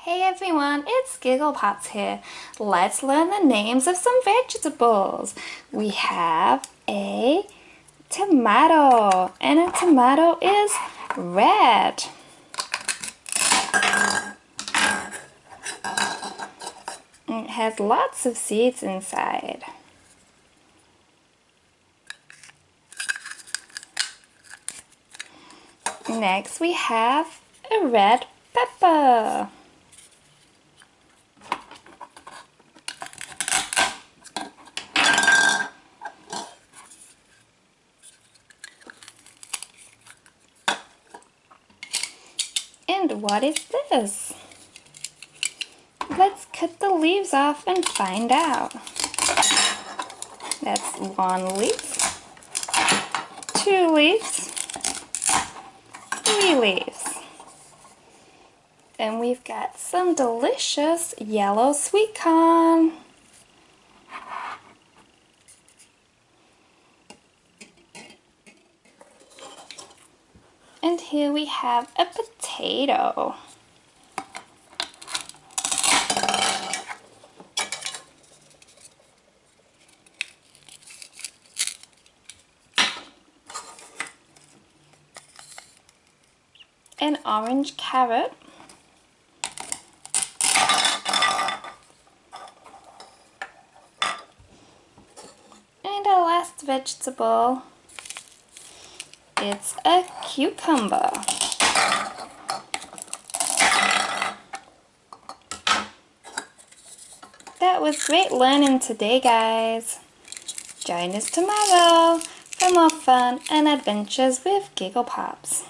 Hey everyone, it's Giggle Pops here. Let's learn the names of some vegetables. We have a tomato, and a tomato is red. It has lots of seeds inside. Next we have a red pepper. And what is this? Let's cut the leaves off and find out. That's one leaf, 2 leaves, 3 leaves. Then we've got some delicious yellow sweet corn. And here we have a potato. An orange carrot. And our last vegetable, it's a cucumber. That was great learning today, guys. Join us tomorrow for more fun and adventures with Giggle Pops.